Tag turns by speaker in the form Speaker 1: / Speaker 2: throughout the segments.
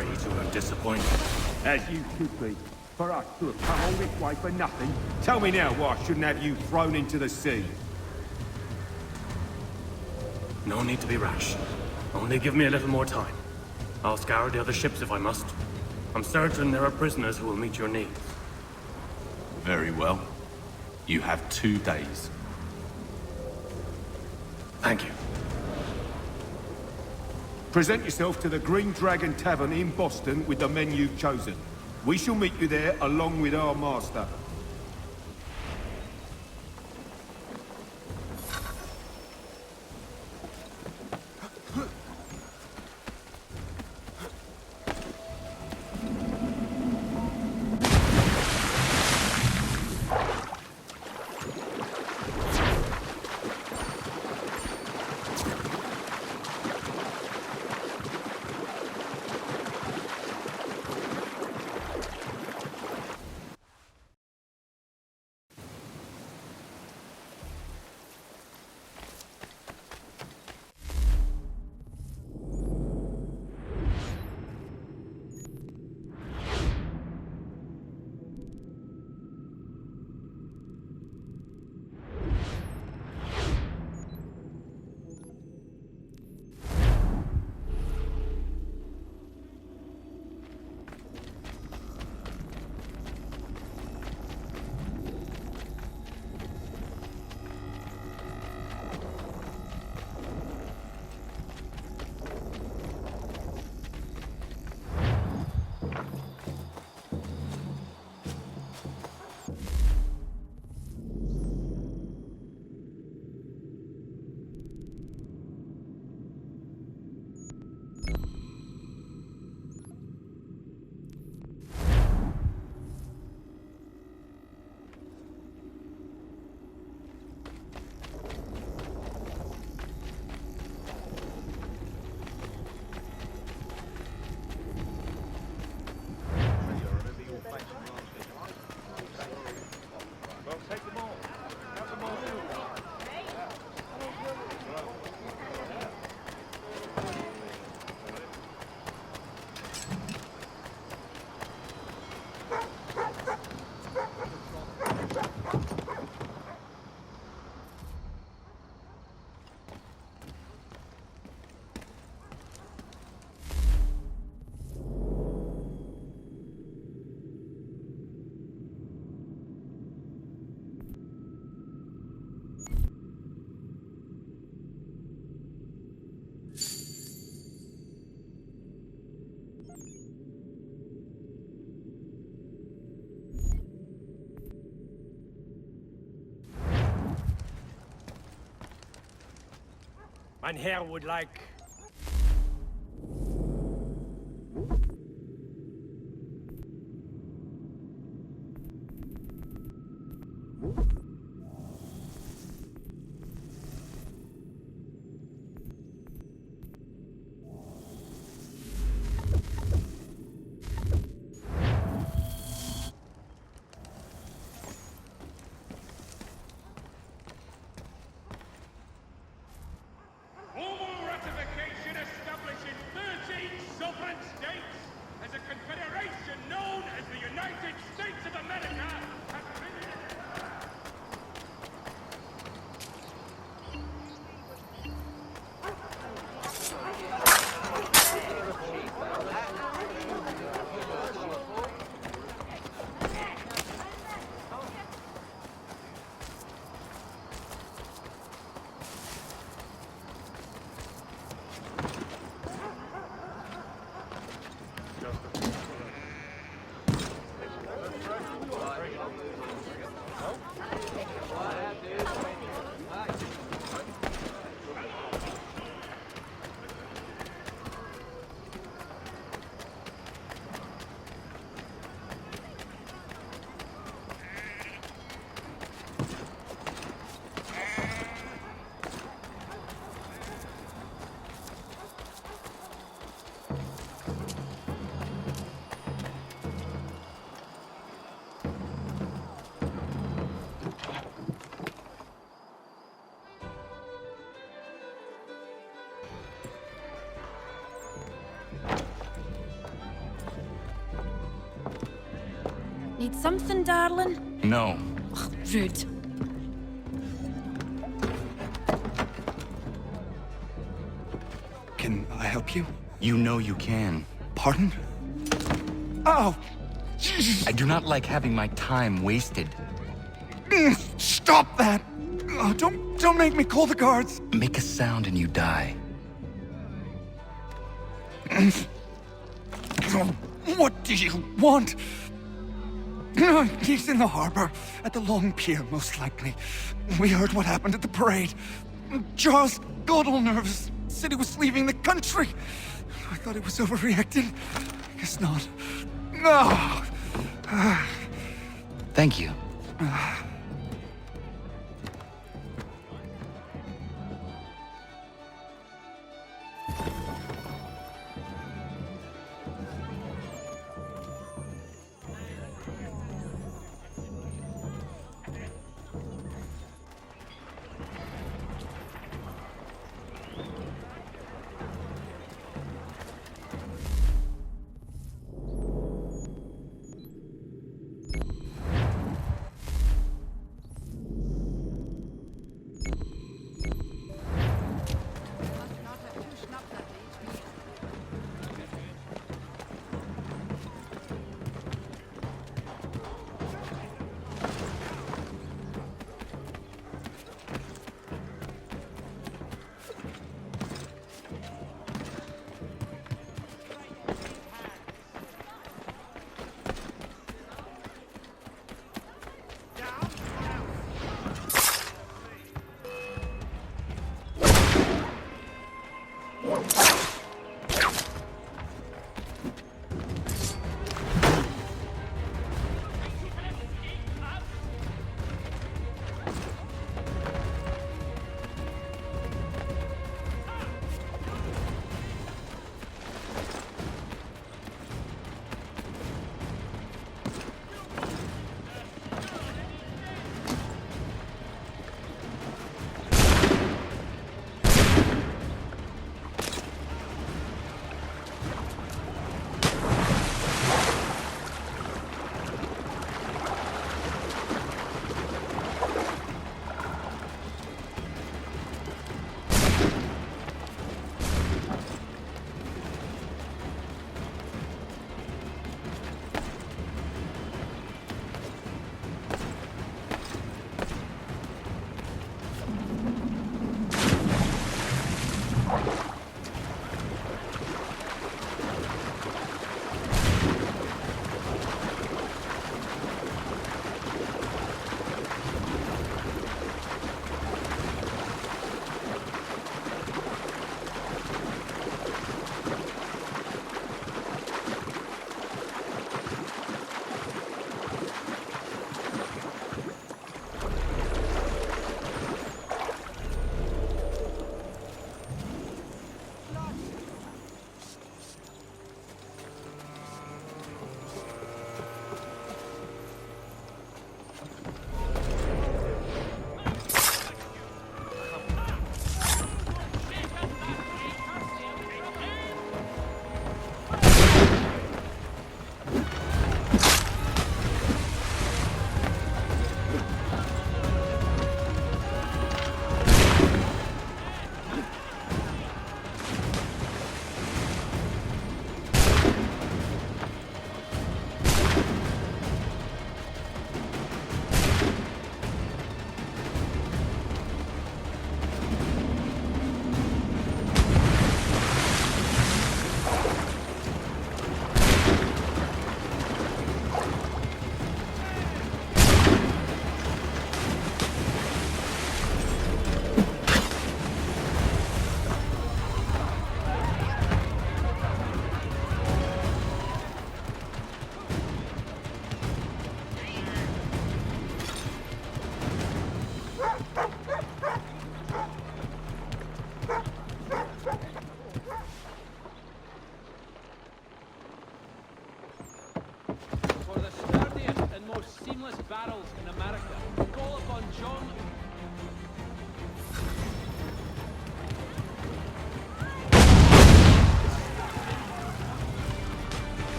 Speaker 1: sorry to have disappointed.
Speaker 2: As you should be. For us to have come all this way for nothing. Tell me now why I shouldn't have you thrown into the sea.
Speaker 1: No need to be rash. Only give me a little more time. I'll scour the other ships if I must. I'm certain there are prisoners who will meet your needs.
Speaker 3: Very well. You have 2 days.
Speaker 1: Thank you.
Speaker 2: Present yourself to the Green Dragon Tavern in Boston with the men you've chosen. We shall meet you there along with our master.
Speaker 4: Mein Herr would like... Need something, darling?
Speaker 5: No.
Speaker 4: Ugh, rude.
Speaker 6: Can I help you?
Speaker 5: You know you can.
Speaker 6: Pardon? Oh! Jesus!
Speaker 5: I do not like having my time wasted.
Speaker 6: Stop that! Oh, don't make me call the guards!
Speaker 5: Make a sound and you die.
Speaker 6: What do you want? He's in the harbor, at the Long Pier, most likely. We heard what happened at the parade. Charles got all nervous, said he was leaving the country. I thought he was overreacting. Guess not. No!
Speaker 5: Thank you.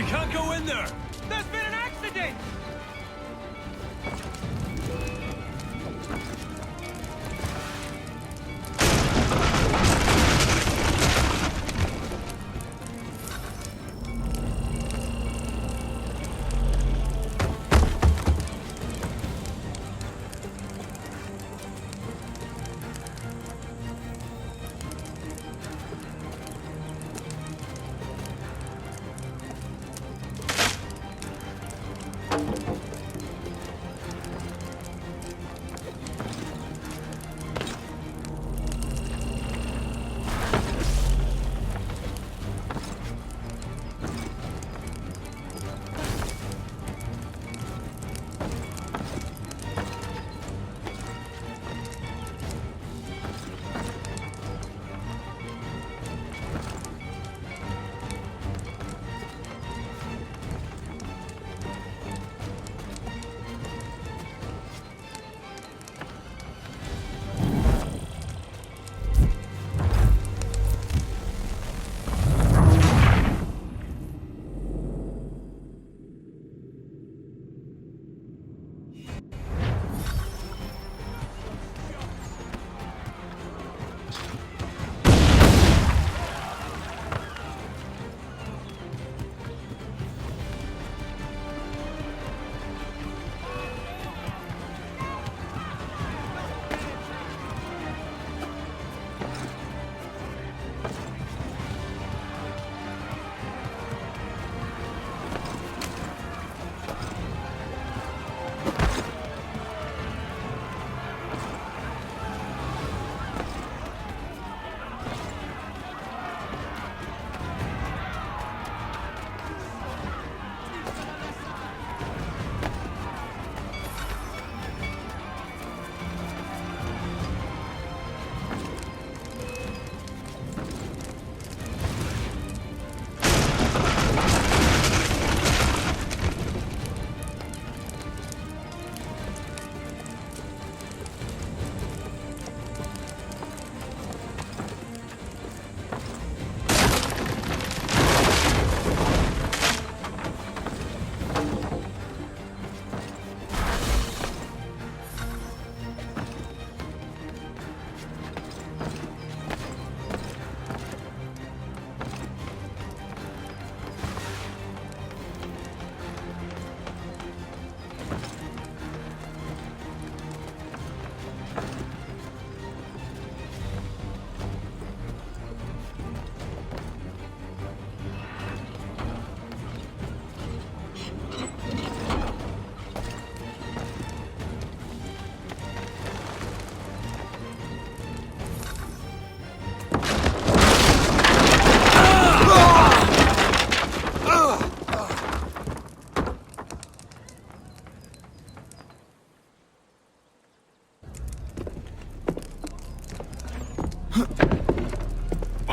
Speaker 7: can't go in there!
Speaker 8: There's been an accident!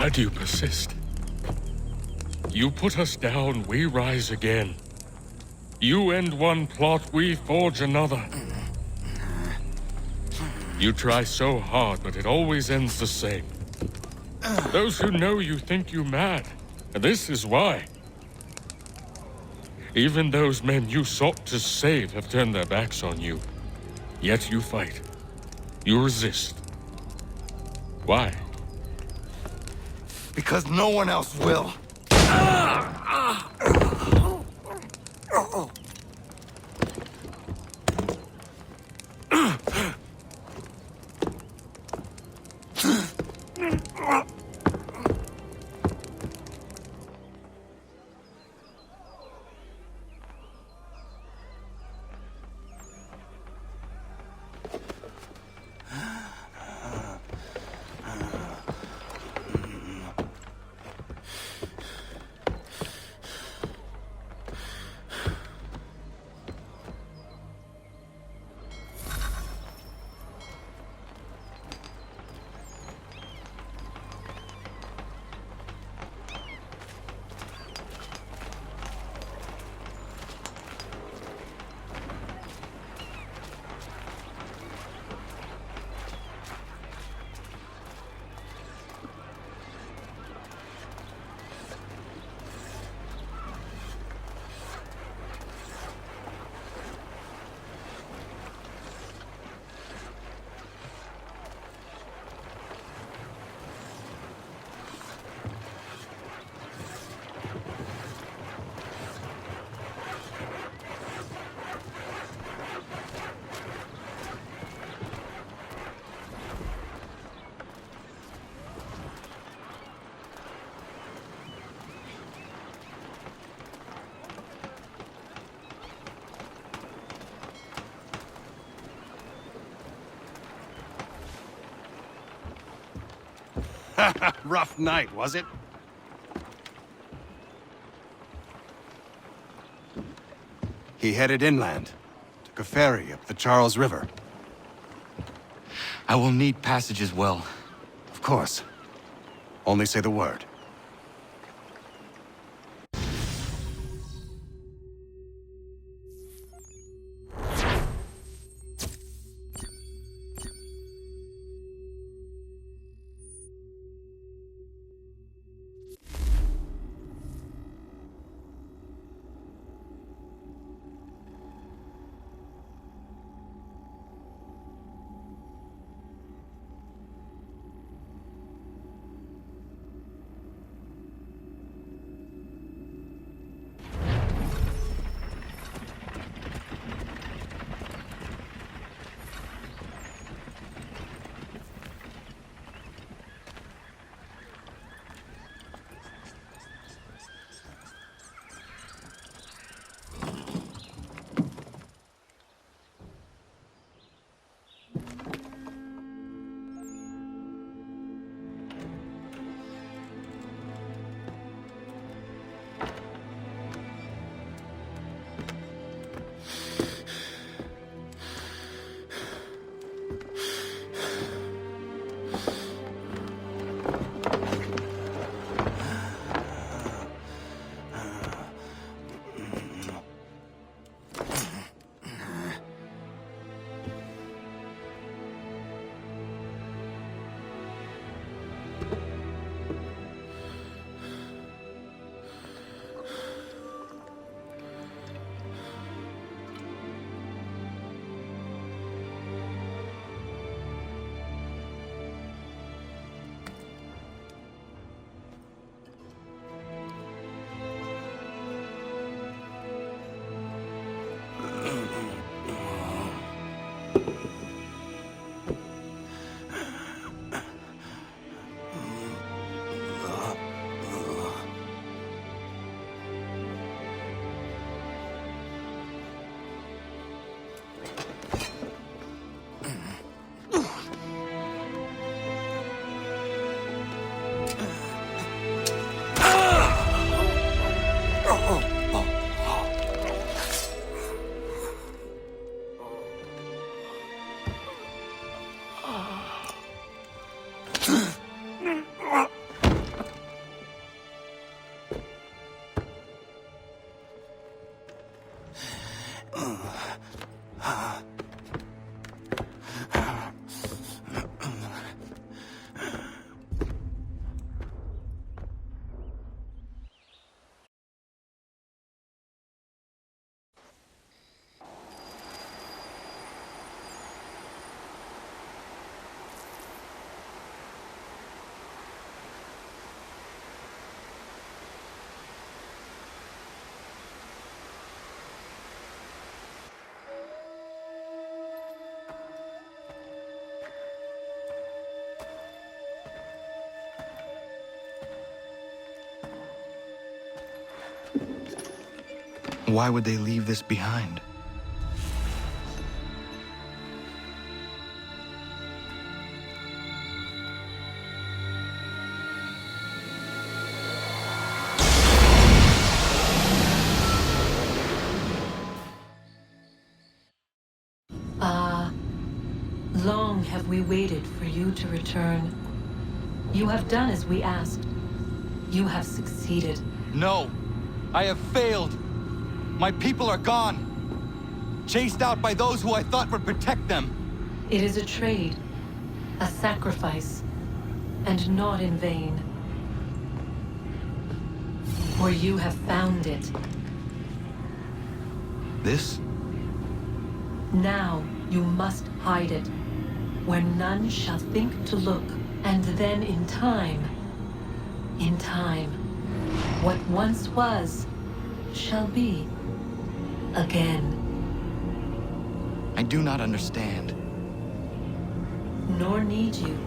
Speaker 9: Why do you persist? You put us down, we rise again. You end one plot, we forge another. You try so hard, but it always ends the same. Those who know you think you mad, and this is why. Even those men you sought to save have turned their backs on you. Yet you fight. You resist. Why?
Speaker 6: Because no one else will.
Speaker 7: Rough night, was it? He headed inland. Took a ferry up the Charles River.
Speaker 5: I will need passage as well.
Speaker 7: Of course. Only say the word.
Speaker 5: Why would they leave this behind?
Speaker 10: Long have we waited for you to return. You have done as we asked. You have succeeded.
Speaker 5: No! I have failed! My people are gone! Chased out by those who I thought would protect them!
Speaker 10: It is a trade, a sacrifice, and not in vain. For you have found it.
Speaker 5: This?
Speaker 10: Now you must hide it, where none shall think to look, and then in time, what once was, shall be again.
Speaker 5: I do not understand.
Speaker 10: Nor need you.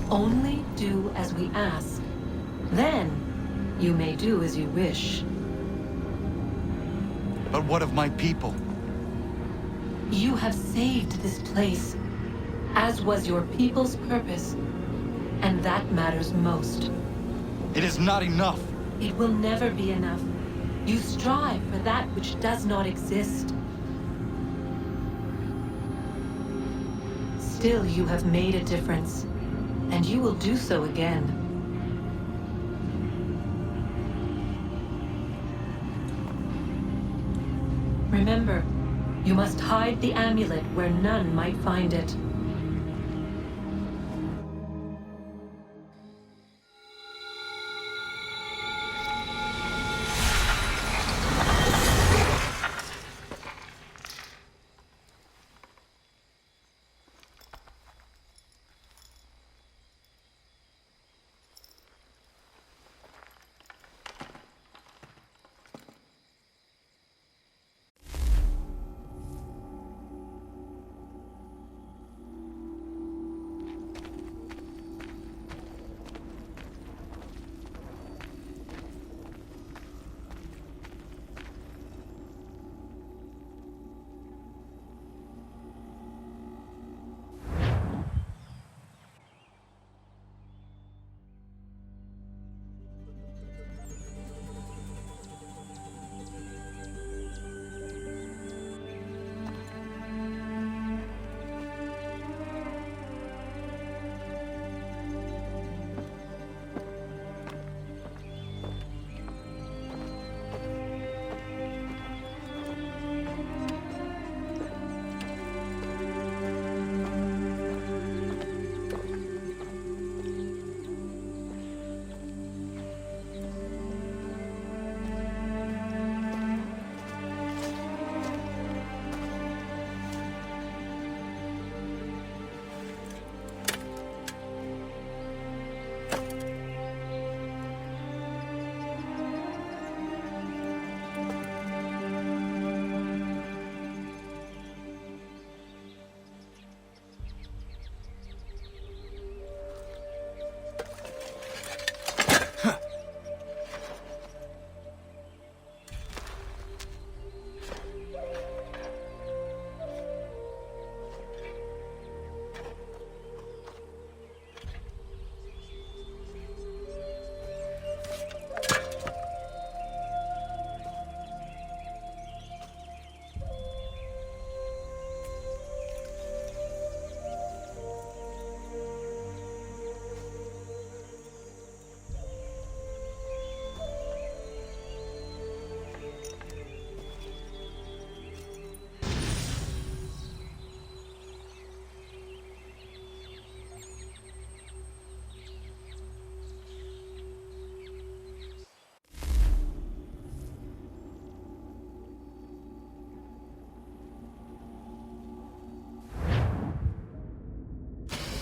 Speaker 10: Only do as we ask. Then, you may do as you wish.
Speaker 5: But what of my people?
Speaker 10: You have saved this place, as was your people's purpose. And that matters most.
Speaker 5: It is not enough.
Speaker 10: It will never be enough. You strive for that which does not exist. Still, you have made a difference, and you will do so again. Remember, you must hide the amulet where none might find it.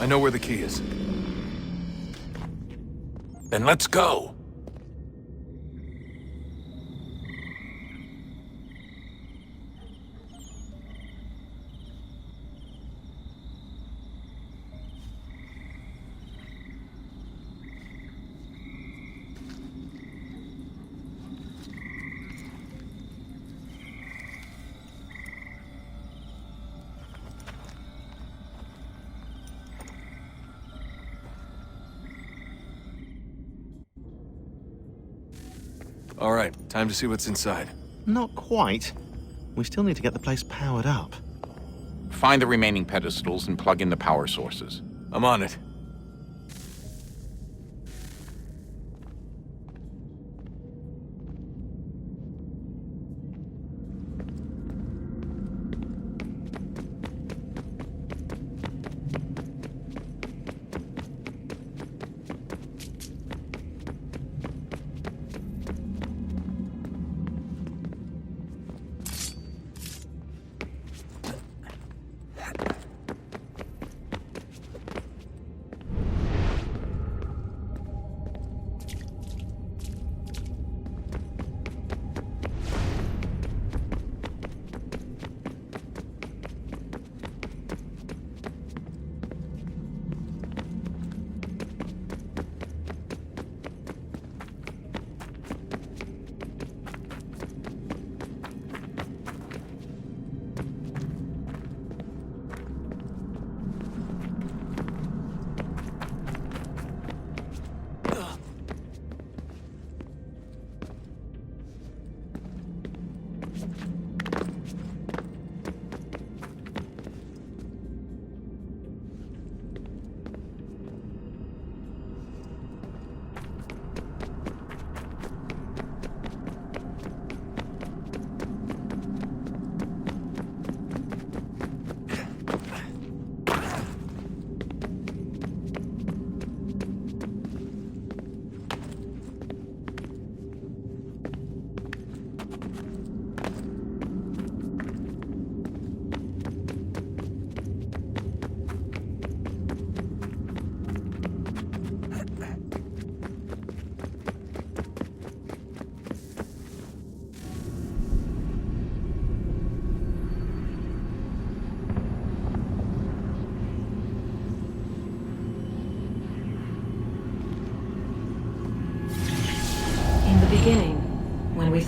Speaker 11: I know where the key is. Then let's go! All right, time to see what's inside.
Speaker 12: Not quite. We still need to get the place powered up.
Speaker 13: Find the remaining pedestals and plug in the power sources.
Speaker 11: I'm on it.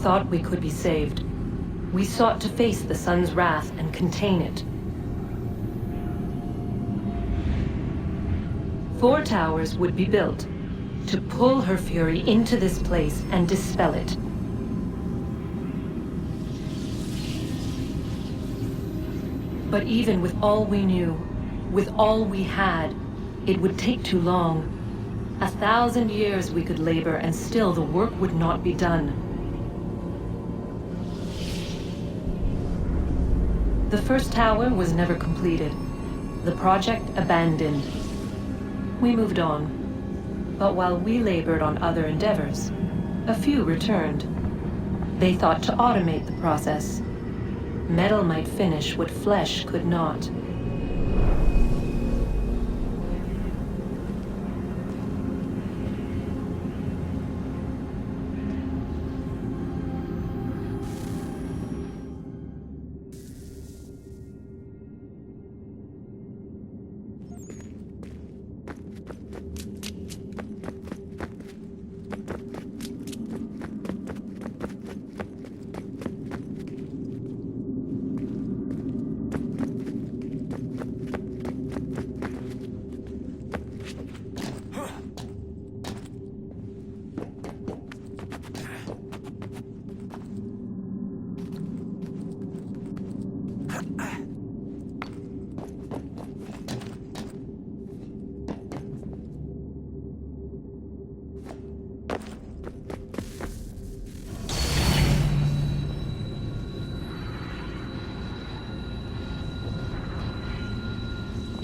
Speaker 10: thought we could be saved. We sought to face the sun's wrath and contain it. 4 towers would be built to pull her fury into this place and dispel it. But even with all we knew, with all we had, it would take too long. 1,000 years we could labor and still the work would not be done. The first tower was never completed. The project abandoned. We moved on. But while we labored on other endeavors, a few returned. They thought to automate the process. Metal might finish what flesh could not.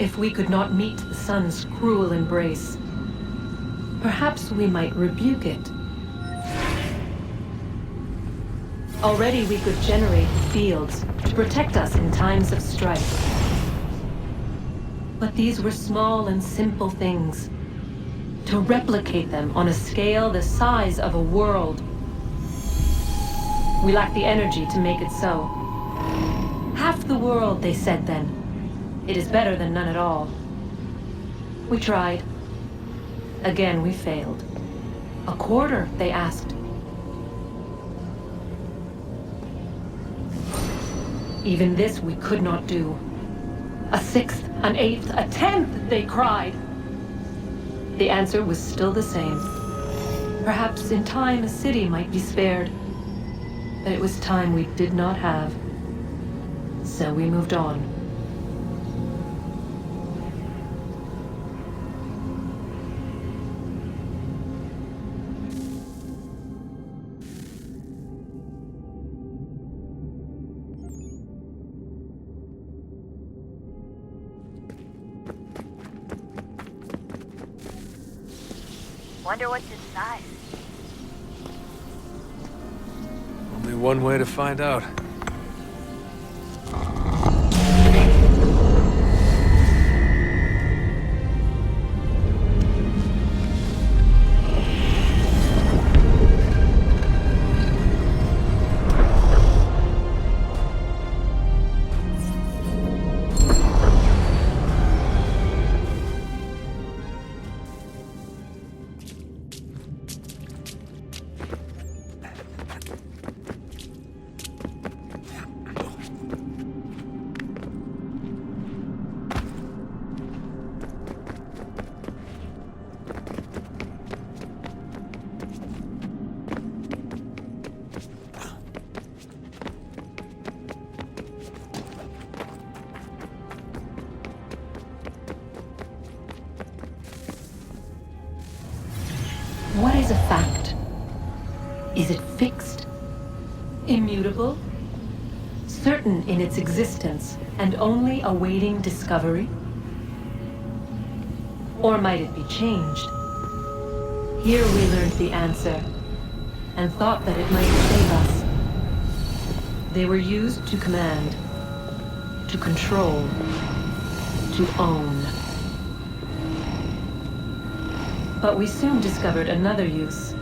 Speaker 10: If we could not meet the sun's cruel embrace, perhaps we might rebuke it. Already we could generate fields to protect us in times of strife. But these were small and simple things. To replicate them on a scale the size of a world, we lacked the energy to make it so. Half the world, they said then. It is better than none at all. We tried. Again, we failed. A quarter, they asked. Even this we could not do. A 6th, an 8th, a 10th, they cried. The answer was still the same. Perhaps in time a city might be spared. But it was time we did not have. So we moved on.
Speaker 14: Wonder what's inside.
Speaker 11: Only one way to find out.
Speaker 10: What is a fact? Is it fixed? Immutable? Certain in its existence and only awaiting discovery? Or might it be changed? Here we learned the answer and thought that it might save us. They were used to command, to control, to own. But we soon discovered another use.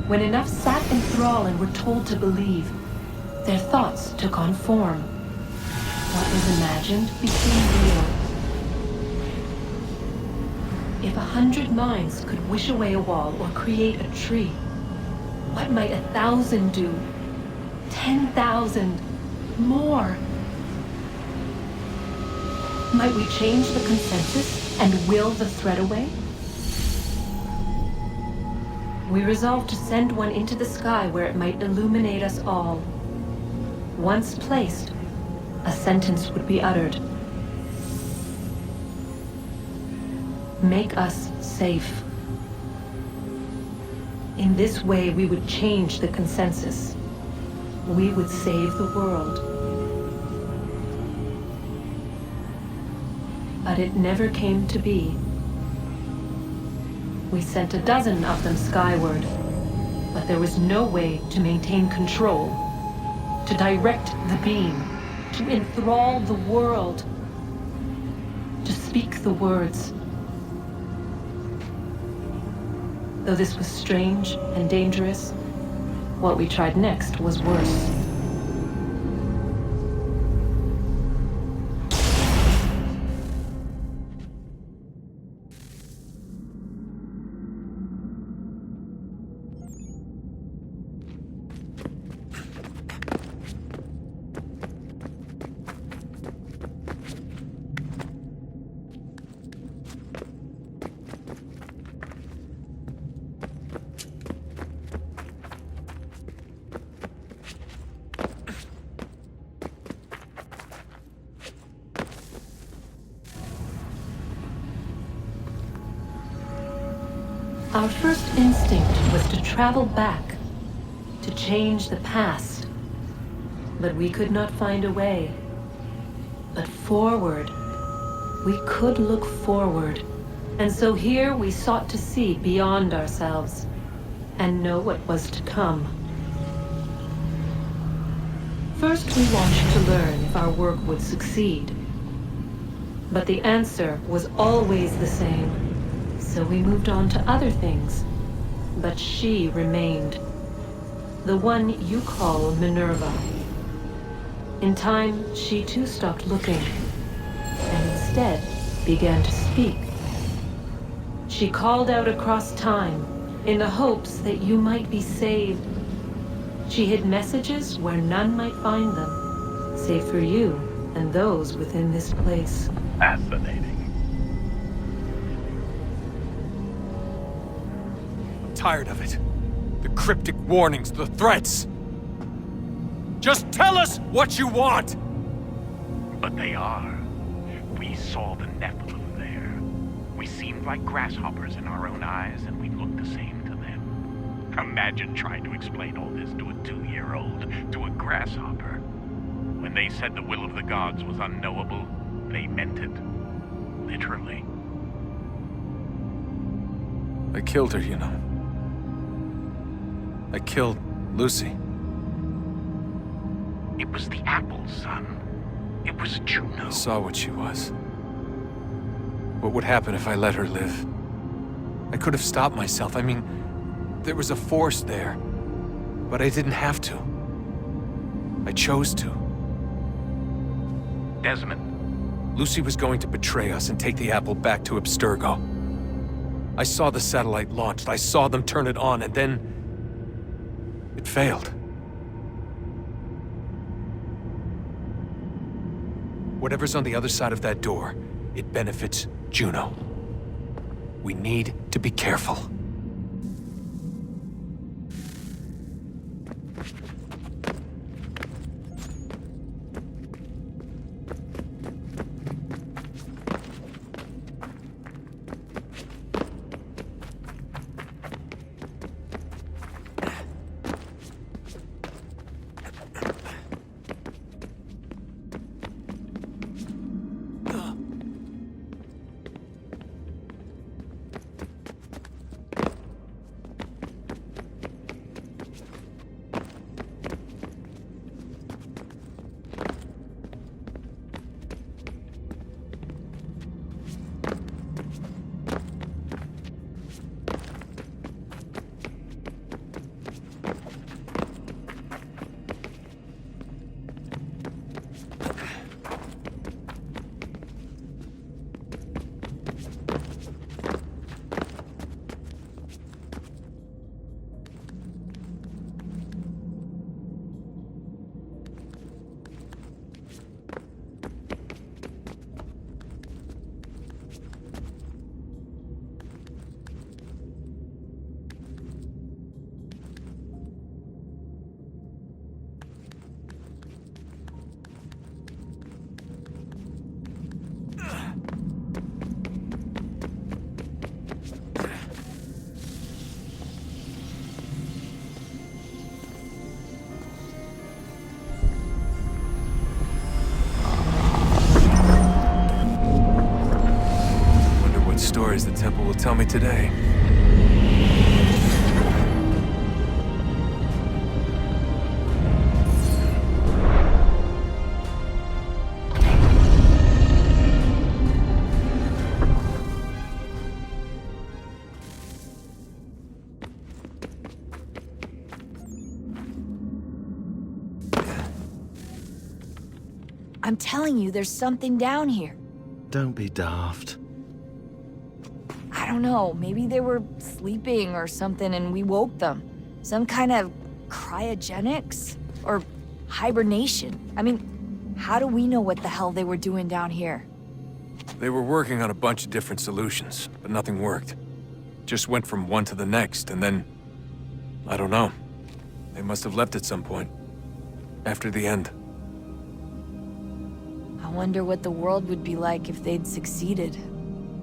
Speaker 10: When enough sat in thrall and were told to believe, their thoughts took on form. What was imagined became real. If 100 minds could wish away a wall or create a tree, What might 1,000 do? 10,000? More? Might we change the consensus and will the threat away? We resolved to send one into the sky where it might illuminate us all. Once placed, a sentence would be uttered. Make us safe. In this way, we would change the consensus. We would save the world. But it never came to be. We sent a dozen of them skyward, but there was no way to maintain control, to direct the beam, to enthrall the world, to speak the words. Though this was strange and dangerous, what we tried next was worse. Our first instinct was to travel back, to change the past. But we could not find a way. But forward, we could look forward. And so here we sought to see beyond ourselves and know what was to come. First, we watched to learn if our work would succeed. But the answer was always the same. So we moved on to other things. But she remained. The one you call Minerva. In time, she too stopped looking, and instead began to speak. She called out across time, in the hopes that you might be saved. She hid messages where none might find them, save for you and those within this place.
Speaker 13: Fascinating.
Speaker 11: Tired of it. The cryptic warnings, the threats. Just tell us what you want!
Speaker 15: But they are. We saw the Nephilim there. We seemed like grasshoppers in our own eyes, and we looked the same to them. Imagine trying to explain all this to a 2-year-old, to a grasshopper. When they said the will of the gods was unknowable, they meant it. Literally.
Speaker 11: I killed her, you know. I killed Lucy.
Speaker 15: It was the apple, son. It was Juno.
Speaker 11: I saw what she was. What would happen if I let her live? I could have stopped myself. I mean, there was a force there. But I didn't have to. I chose to.
Speaker 15: Desmond.
Speaker 11: Lucy was going to betray us and take the apple back to Abstergo. I saw the satellite launched. I saw them turn it on, and then it failed. Whatever's on the other side of that door, it benefits Juno. We need to be careful. temple will tell me today.
Speaker 4: I'm telling you, there's something down here.
Speaker 12: Don't be daft.
Speaker 4: I don't know, maybe they were sleeping or something and we woke them. Some kind of cryogenics? Or hibernation? I mean, how do we know what the hell they were doing down here?
Speaker 11: They were working on a bunch of different solutions, but nothing worked. Just went from one to the next, and then... I don't know. They must have left at some point. After the end.
Speaker 4: I wonder what the world would be like if they'd succeeded.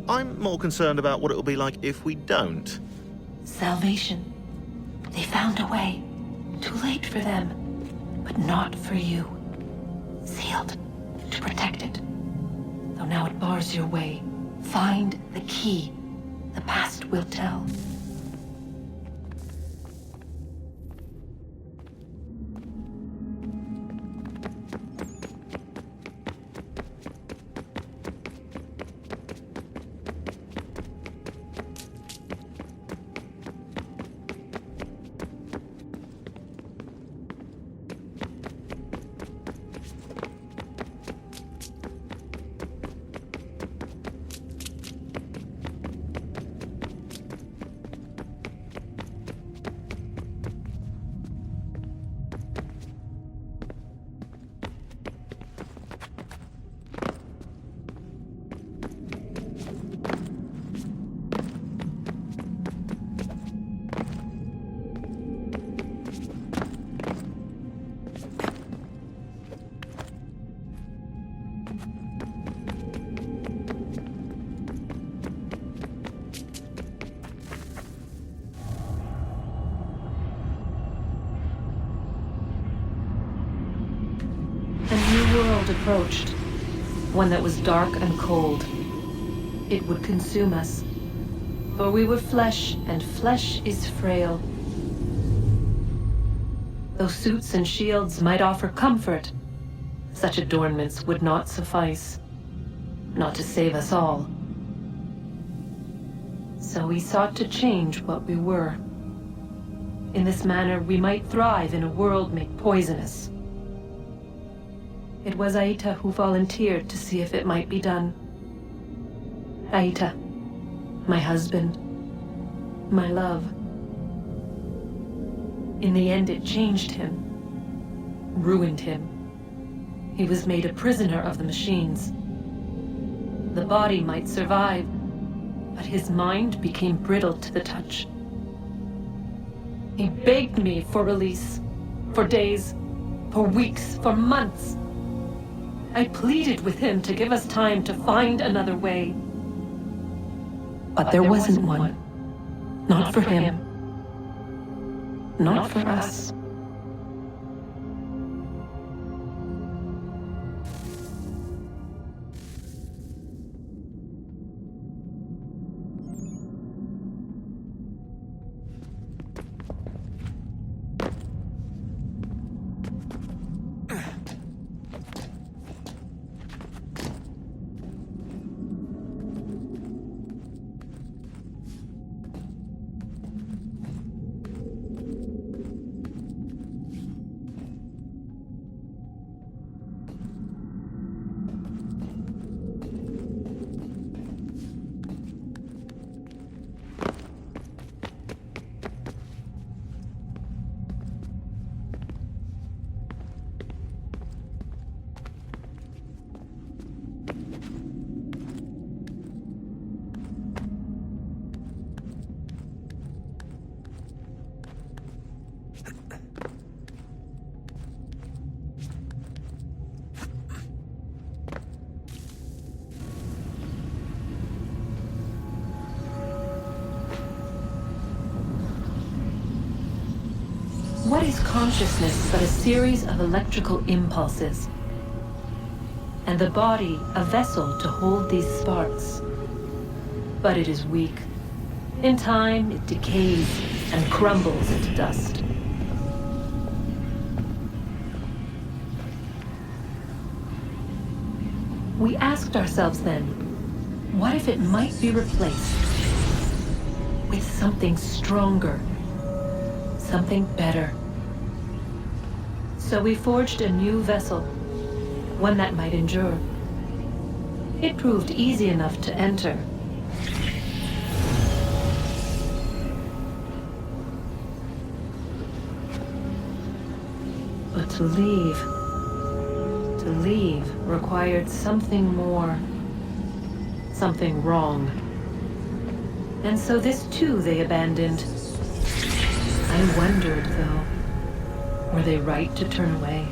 Speaker 12: I'm more concerned about what it will be like if we don't.
Speaker 10: Salvation. They found a way. Too late for them, but not for you. Sealed to protect it. Though now it bars your way. Find the key. The past will tell. World approached, one that was dark and cold. It would consume us, for we were flesh, and flesh is frail. Though suits and shields might offer comfort, such adornments would not suffice, not to save us all. So we sought to change what we were. In this manner, we might thrive in a world made poisonous. It was Aita who volunteered to see if it might be done. Aita, my husband, my love. In the end, it changed him, ruined him. He was made a prisoner of the machines. The body might survive, but his mind became brittle to the touch. He begged me for release, for days, for weeks, for months. I pleaded with him to give us time to find another way. But there wasn't one. Not for him. Not for us. What is consciousness but a series of electrical impulses? And the body a vessel to hold these sparks. But it is weak. In time, it decays and crumbles into dust. We asked ourselves then, what if it might be replaced with something stronger, something better? So we forged a new vessel, one that might endure. It proved easy enough to enter. But to leave required something more, something wrong. And so this too they abandoned. I wondered, though, were they right to turn away?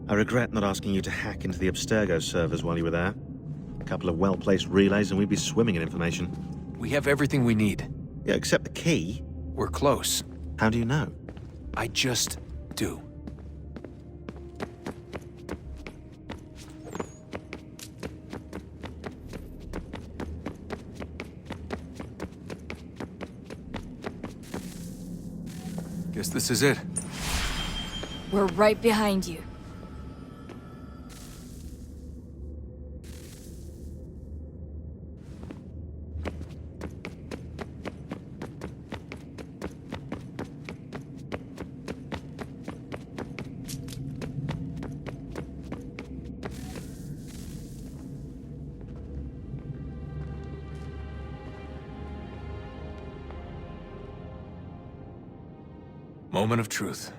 Speaker 12: I regret not asking you to hack into the Abstergo servers while you were there. A couple of well-placed relays and we'd be swimming in information.
Speaker 11: We have everything we need.
Speaker 12: Yeah, except the key.
Speaker 11: We're close.
Speaker 12: How do you know?
Speaker 11: I just do. Guess this is it.
Speaker 4: We're right behind you.
Speaker 11: Moment of truth.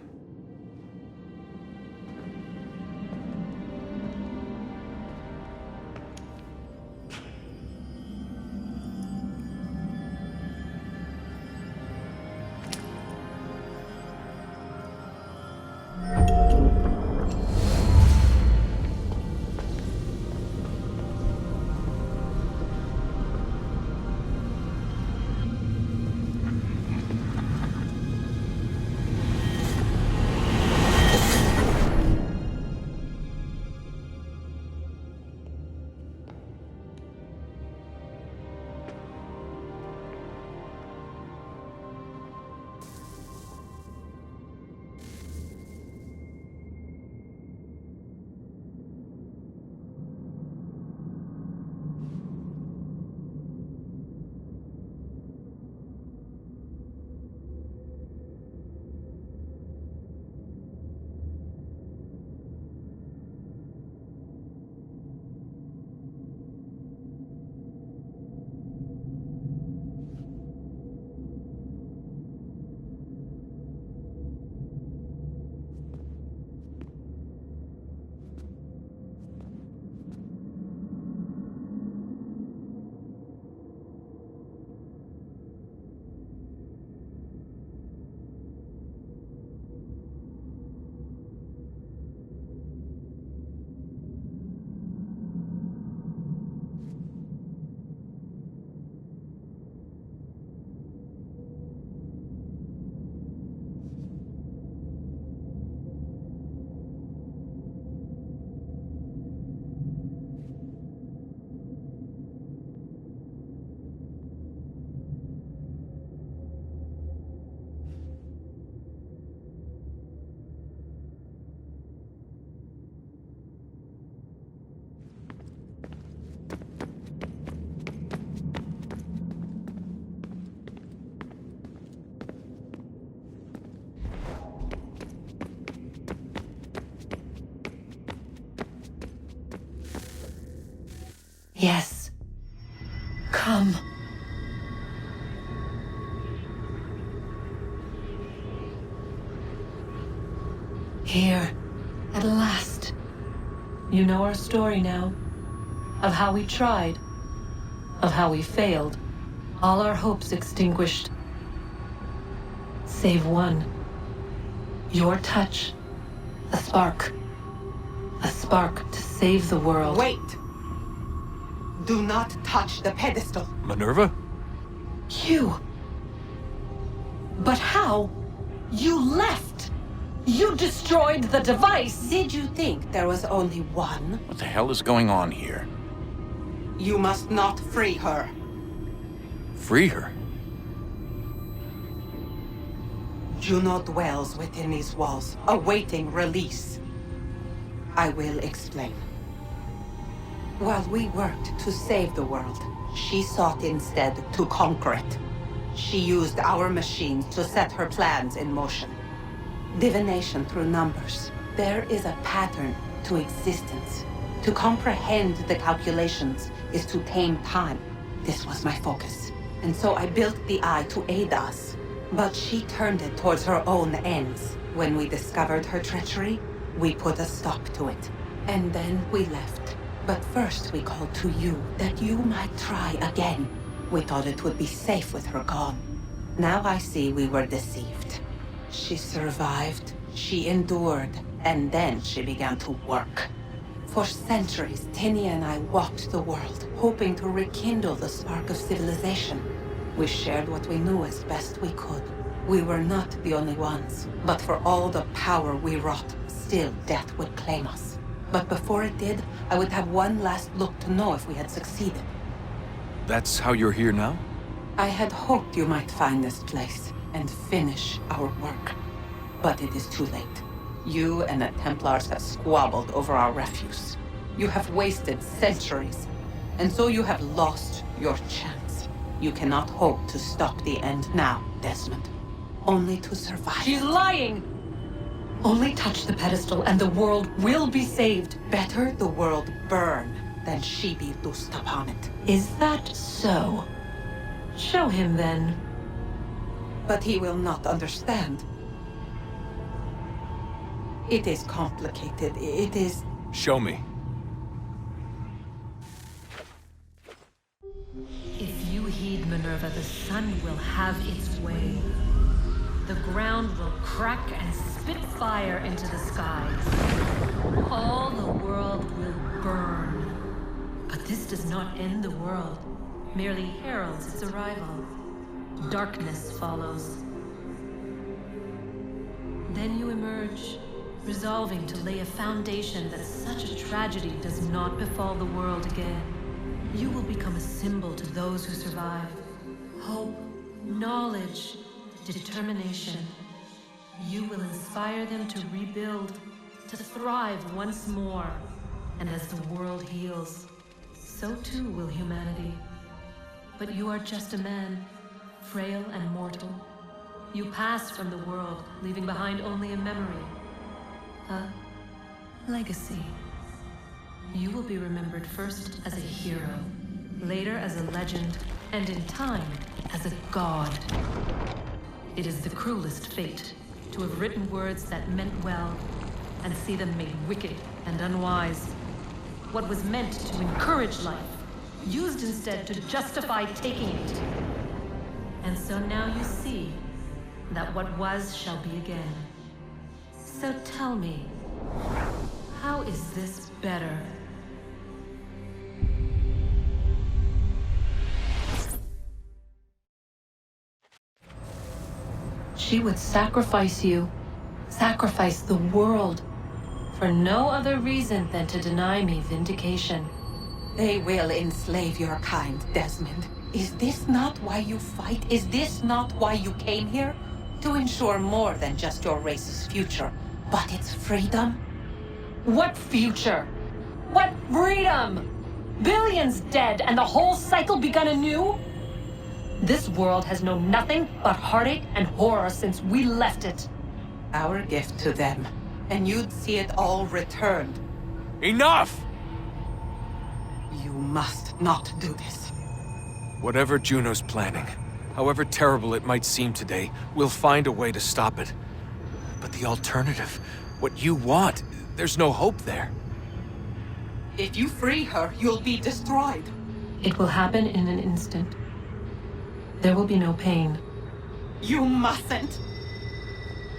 Speaker 10: Yes. Come. Here, at last. You know our story now. Of how we tried. Of how we failed. All our hopes extinguished. Save one. Your touch. A spark. A spark to save the world.
Speaker 16: Wait! Do not touch the pedestal.
Speaker 11: Minerva?
Speaker 10: You. But how? You left! You destroyed the device!
Speaker 16: Did you think there was only one?
Speaker 13: What the hell is going on here?
Speaker 16: You must not free her.
Speaker 11: Free her?
Speaker 16: Juno dwells within these walls, awaiting release. I will explain. While we worked to save the world, she sought instead to conquer it. She used our machines to set her plans in motion. Divination through numbers. There is a pattern to existence. To comprehend the calculations is to tame time. This was my focus. And so I built the eye to aid us. But she turned it towards her own ends. When we discovered her treachery, we put a stop to it. And then we left. But first we called to you, that you might try again. We thought it would be safe with her gone. Now I see we were deceived. She survived, she endured, and then she began to work. For centuries, Tinia and I walked the world, hoping to rekindle the spark of civilization. We shared what we knew as best we could. We were not the only ones, but for all the power we wrought, still death would claim us. But before it did, I would have one last look to know if we had succeeded.
Speaker 11: That's how you're here now?
Speaker 16: I had hoped you might find this place and finish our work. But it is too late. You and the Templars have squabbled over our refuse. You have wasted centuries, and so you have lost your chance. You cannot hope to stop the end now, Desmond. Only to survive.
Speaker 10: She's lying! Only touch the pedestal and the world will be saved.
Speaker 16: Better the world burn than she be loosed upon it.
Speaker 10: Is that so? Show him then.
Speaker 16: But he will not understand. It is complicated. It is...
Speaker 11: Show me.
Speaker 10: If you heed Minerva, the sun will have its way. The ground will crack and spit fire into the skies. All the world will burn. But this does not end the world, merely heralds its arrival. Darkness follows. Then you emerge, resolving to lay a foundation that such a tragedy does not befall the world again. You will become a symbol to those who survive. Hope, knowledge, determination. You will inspire them to rebuild, to thrive once more. And as the world heals, so too will humanity. But you are just a man, frail and mortal. You pass from the world, leaving behind only a memory. A legacy. You will be remembered first as a hero, later as a legend, and in time, as a god. It is the cruelest fate, to have written words that meant well, and see them made wicked and unwise. What was meant to encourage life, used instead to justify taking it. And so now you see that what was shall be again. So tell me, how is this better? She would sacrifice you, sacrifice the world, for no other reason than to deny me vindication.
Speaker 16: They will enslave your kind, Desmond. Is this not why you fight? Is this not why you came here? To ensure more than just your race's future, but its freedom?
Speaker 10: What future? What freedom? Billions dead and the whole cycle begun anew? This world has known nothing but heartache and horror since we left it.
Speaker 16: Our gift to them, and you'd see it all returned.
Speaker 11: Enough!
Speaker 16: You must not do this.
Speaker 11: Whatever Juno's planning, however terrible it might seem today, we'll find a way to stop it. But the alternative, what you want, there's no hope there.
Speaker 16: If you free her, you'll be destroyed.
Speaker 10: It will happen in an instant. There will be no pain.
Speaker 16: You mustn't.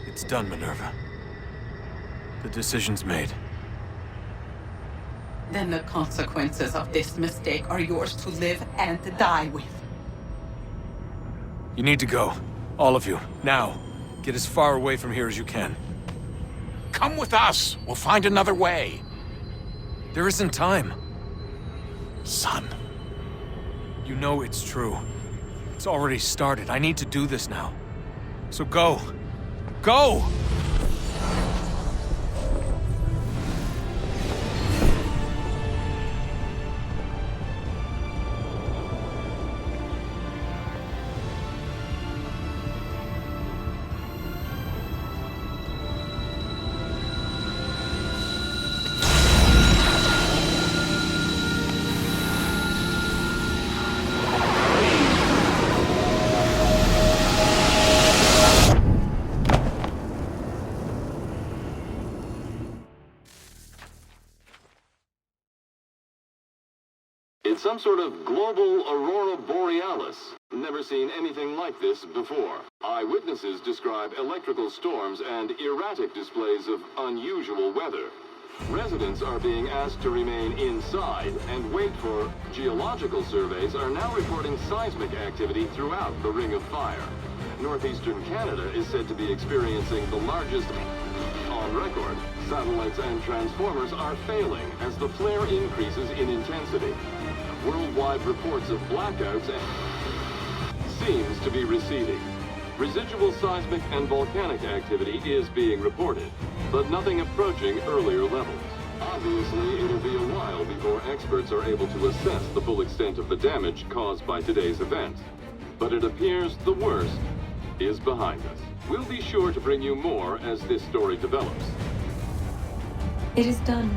Speaker 11: It's done, Minerva. The decision's made.
Speaker 16: Then the consequences of this mistake are yours to live and die with.
Speaker 11: You need to go. All of you. Now. Get as far away from here as you can.
Speaker 13: Come with us. We'll find another way.
Speaker 11: There isn't time.
Speaker 13: Son.
Speaker 11: You know it's true. It's already started. I need to do this now. So go. Go!
Speaker 17: It's some sort of global aurora borealis. Never seen anything like this before. Eyewitnesses describe electrical storms and erratic displays of unusual weather. Residents are being asked to remain inside and wait for geological surveys are now reporting seismic activity throughout the Ring of Fire. Northeastern Canada is said to be experiencing the largest on record. Satellites and transformers are failing as the flare increases in intensity. Worldwide reports of blackouts seems to be receding. Residual seismic and volcanic activity is being reported, but nothing approaching earlier levels. Obviously, it'll be a while before experts are able to assess the full extent of the damage caused by today's event. But it appears the worst is behind us. We'll be sure to bring you more as this story develops.
Speaker 10: It is done.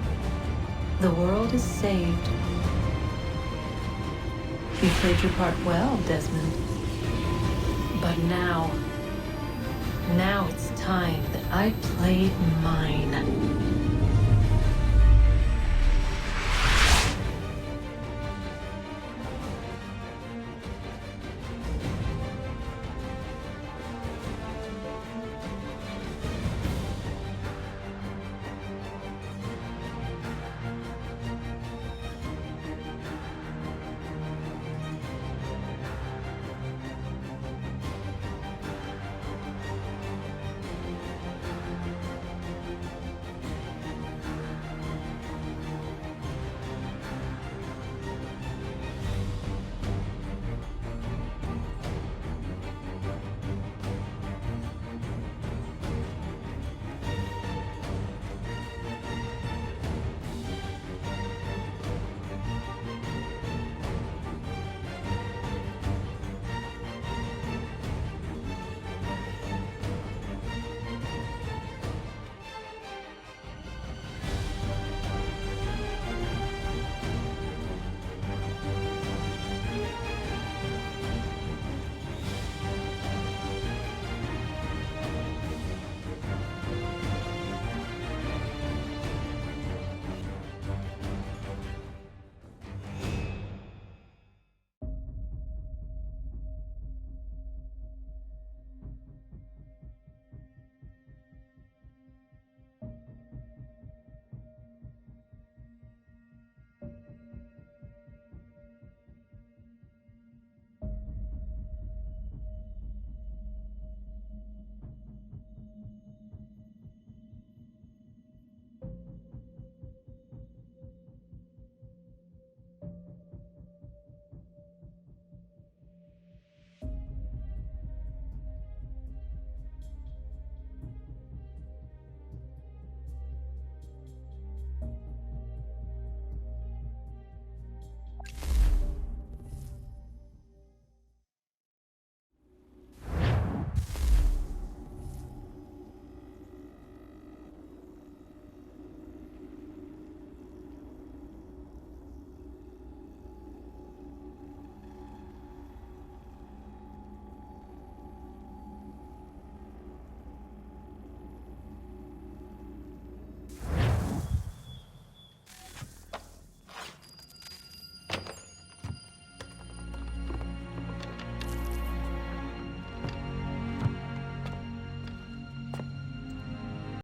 Speaker 10: The world is saved. You played your part well, Desmond. But now it's time that I played mine.